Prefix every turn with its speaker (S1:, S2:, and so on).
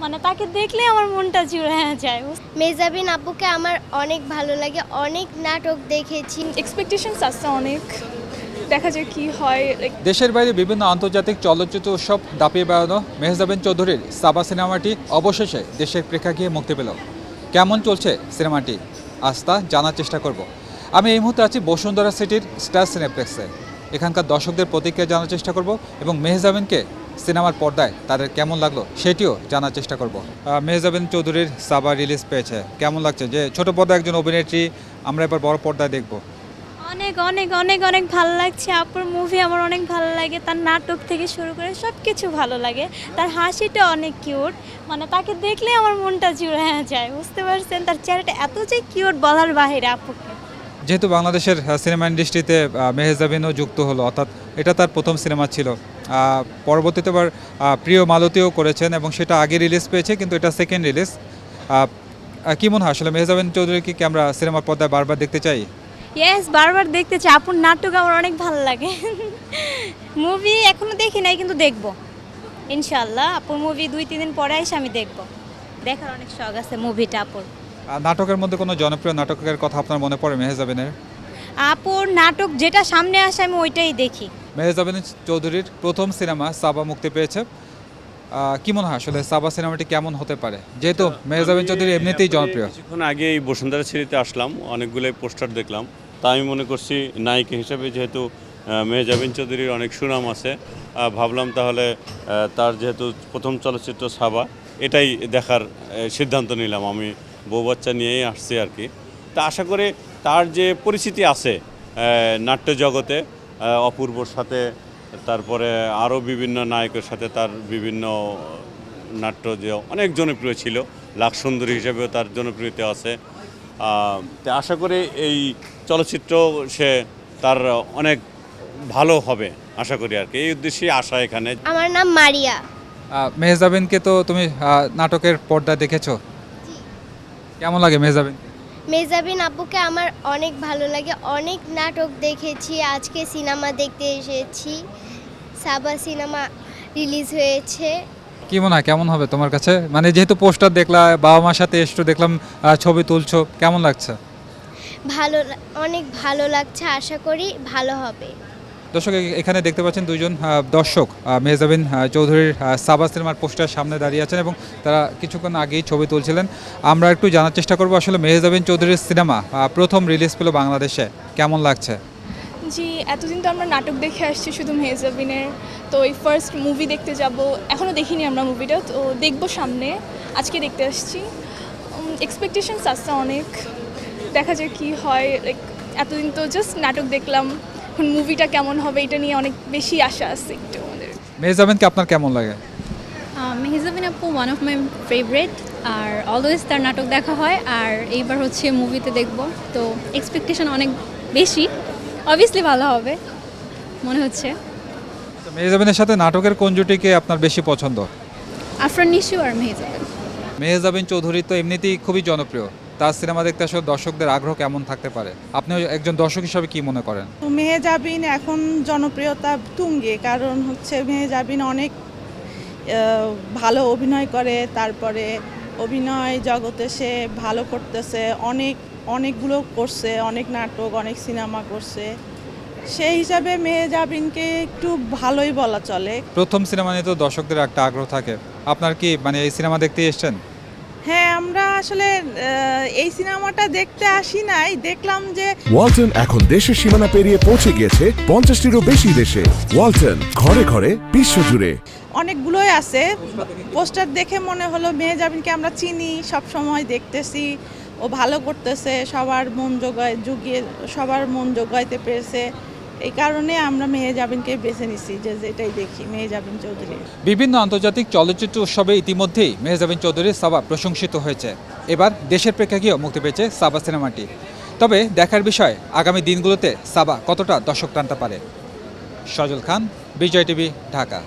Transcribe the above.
S1: মানে তাকে দেখলে আমার মনটা জুড়ে যায়।
S2: মেহজাবিন আপুকে আমার অনেক ভালো লাগে, অনেক নাটক দেখেছি।
S3: এক্সপেকটেশনস আছে অনেক, দেখা যায় কি হয়।
S4: দেশের বাইরে বিভিন্ন আন্তর্জাতিক চলচ্চিত্র উৎসব দাপিয়ে বেড়ানো মেহজাবিন চৌধুরীর সাবা সিনেমাটি অবশেষে দেশের প্রেক্ষাগৃহে মুক্তি পেল। কেমন চলছে সিনেমাটি আজ তা জানার চেষ্টা করব। আমি এই মুহূর্তে আছি বসুন্ধরা সিটির স্টার সিনেপ্লেক্সে। এখানকার দর্শকদের প্রতিক্রিয়া জানার চেষ্টা করব এবং মেহজাবিনকে সিনেমার পর্দায় তাদের কেমন লাগলো সেটিও জানার চেষ্টা করব। মেহজাবিন চৌধুরীর সাবা রিলিজ পেয়েছে, কেমন লাগছে যে ছোট পর্দায় একজন অভিনেত্রী আমরা এবার বড় পর্দায় দেখব?
S1: অনেক অনেক অনেক অনেক ভালো লাগছে। আপুর মুভি আমার অনেক ভালো লাগে, তার নাটক থেকে শুরু করে সব কিছু ভালো লাগে। তার হাসিটা অনেক কিউট, মানে তাকে দেখলে আমার মনটা জুড়ে যায়, বুঝতে পারছেন? তার চেহারাটা এত যে কিউট বলার বাহিরে আপুকে।
S4: যেহেতু বাংলাদেশের সিনেমা ইন্ডাস্ট্রিতে মেহজাবিনও যুক্ত হলো, অর্থাৎ এটা তার প্রথম সিনেমা ছিল। পরবর্তীতে আবার প্রিয় মালতীও করেছেন এবং সেটা আগে রিলিজ পেয়েছে, কিন্তু এটা সেকেন্ড রিলিজ। কি মনে হয় আসলে মেহজাবিন চৌধুরীকে কি আমরা সিনেমার পর্দায় বারবার দেখতে চাই?
S1: ইয়েস, বারবার দেখতে চাই। আপুর নাটক আমার অনেক ভালো লাগে। মুভি এখনো দেখি নাই, কিন্তু দেখবো ইনশাল্লাহ। আপুর মুভি 2-3 দিন পরে এসে আমি দেখবো। দেখার অনেক শখ আছে মুভিটা আপুর।
S4: নাটকের মধ্যে কোনো জনপ্রিয় নাটকের কথা আপনার মনে পড়ে মেহজাবিনের?
S1: আপুর নাটক যেটা সামনে আসে আমি ওইটাই দেখি।
S4: মেহজাবিন চৌধুরীর প্রথম সিনেমা সাবা মুক্তি পেয়েছে। কি মনে হয় আসলে সাবা সিনেমাটি কেমন হতে পারে, যেহেতু মেহজাবিন চৌধুরী এমনিতেই জনপ্রিয়?
S5: কিছুক্ষণ আগে এই বসুন্ধরা সিটিতে আসলাম, অনেকগুলোই পোস্টার দেখলাম। তা আমি মনে করছি নায়িকা হিসেবে যেহেতু মেহজাবিন চৌধুরীর অনেক সুনাম আছে, ভাবলাম তাহলে তার যেহেতু প্রথম চলচ্চিত্র সাবা, এটাই দেখার সিদ্ধান্ত নিলাম। আমি বউ বাচ্চা নিয়েই আসছি আর কি। তা আশা করি তার যে পরিচিতি আছে নাট্য জগতে অপূর্বর সাথে, তারপরে আরও বিভিন্ন নায়কের সাথে তার বিভিন্ন নাট্য যে অনেক জনপ্রিয় ছিল, লাখ সুন্দরী হিসেবেও তার জনপ্রিয়তা আছে। তো আশা করি এই চলচ্চিত্র সে তার অনেক ভালো হবে আশা করি আর কি, এই উদ্দেশ্যেই আসা এখানে।
S2: আমার নাম মারিয়া।
S4: মেহজাবিনকে তো তুমি নাটকের পর্দায় দেখেছো, কেমন লাগে মেহজাবিন?
S2: মেহজাবিন আপুকে আমার অনেক ভালো লাগে, অনেক নাটক দেখেছি। আজকে সিনেমা দেখতে এসেছি, সাবা সিনেমা রিলিজ হয়েছে।
S4: কি মনে হয় কেমন হবে তোমার কাছে? মানে যেহেতু পোস্টার দেখলা, বাবা মার সাথে এসছো, দেখলাম ছবি তুলছো, কেমন লাগছে?
S2: অনেক ভালো লাগছে, আশা করি ভালো হবে।
S4: দর্শক এখানে দেখতে পাচ্ছেন দুইজন দর্শক মেহজাবিন চৌধুরীর সাবা সিনেমার পোস্টার সামনে দাঁড়িয়ে আছেন এবং তারা কিছুক্ষণ আগেই ছবি তুলছিলেন। আমরা একটু জানার চেষ্টা করবো আসলে মেহজাবিন চৌধুরীর সিনেমা প্রথম রিলিজ পেল বাংলাদেশে, কেমন লাগছে?
S3: জি, এতদিন তো আমরা নাটক দেখে আসছি শুধু মেহজাবিনের, তো এই ফার্স্ট মুভি দেখতে যাব। এখনও দেখিনি আমরা মুভিটা, তো দেখবো সামনে, আজকে দেখতে আসছি। এক্সপেকটেশনস আছে অনেক, দেখা যায় কি হয়। এতদিন তো জাস্ট নাটক দেখলাম, এখন মুভিটা কেমন হবে এটা নিয়ে অনেক বেশি আশা আছে একটু আমাদের।
S4: মেহজাবিনকে আপনার কেমন লাগে?
S6: মেহজাবিন আপু ওয়ান অফ মাই ফেভারিট, আর অলওয়েজ তার নাটক দেখা হয়, আর এইবার হচ্ছে মুভিতে দেখব, তো এক্সপেকটেশন অনেক বেশি। অবভিয়াসলি ভালো হবে মনে হচ্ছে।
S4: মেহজাবিনের সাথে নাটকের কোন জুটিকে আপনার বেশি পছন্দ?
S6: আফরান নিশু আর মেহজাবিন।
S4: মেহজাবিন চৌধুরী তো এমনিতেই খুবই জনপ্রিয়, তার সিনেমা দেখতে আসলে দর্শকদের আগ্রহ কেমন থাকতে পারে? আপনি একজন দর্শক হিসাবে কি মনে করেন?
S7: মেহজাবিন এখন জনপ্রিয়তা তুঙ্গে, কারণ হচ্ছে মেহজাবিন অনেক ভালো অভিনয় করে, তারপরে অভিনয় জগতে সে ভালো করতেছে, অনেকগুলো করছে, অনেক নাটক, অনেক সিনেমা করছে। সেই হিসাবে মেহজাবিনকে একটু ভালোই বলা চলে।
S4: প্রথম সিনেমা নিয়ে তো দর্শকদের একটা আগ্রহ থাকে, আপনার কি মানে এই সিনেমা দেখতে এসেছেন?
S7: হ্যাঁ, আমরা আসলে এই সিনেমাটা দেখতে আসি নাই, দেখলাম যে
S8: ওয়ালটন এখন দেশের সীমানা পেরিয়ে পৌঁছে গিয়েছে 50টিরও বেশি দেশে। ওয়ালটন, ঘরে ঘরে বিশ্বজুড়ে।
S7: অনেকগুলোই আছে, পোস্টার দেখে মনে হলো মেহজাবিনকে আমরা চিনি, সব সময় দেখতেছি, ও ভালো করতেছে, সবার মন জোগাইতে পেরেছে। এই কারণে আমরা মেহজাবিনকে বেছে নিছি যে যেটাই দেখি মেহজাবিন চৌধুরী।
S4: বিভিন্ন আন্তর্জাতিক চলচ্চিত্র উৎসবে ইতিমধ্যেই মেহজাবিন চৌধুরীর সাবা প্রশংসিত হয়েছে। এবার দেশের প্রেক্ষাগৃহেও মুক্তি পেয়েছে সাবা সিনেমাটি। তবে দেখার বিষয় আগামী দিনগুলোতে সাবা কতটা দর্শক টানতে পারে। সজল খান, বিজয় টিভি, ঢাকা।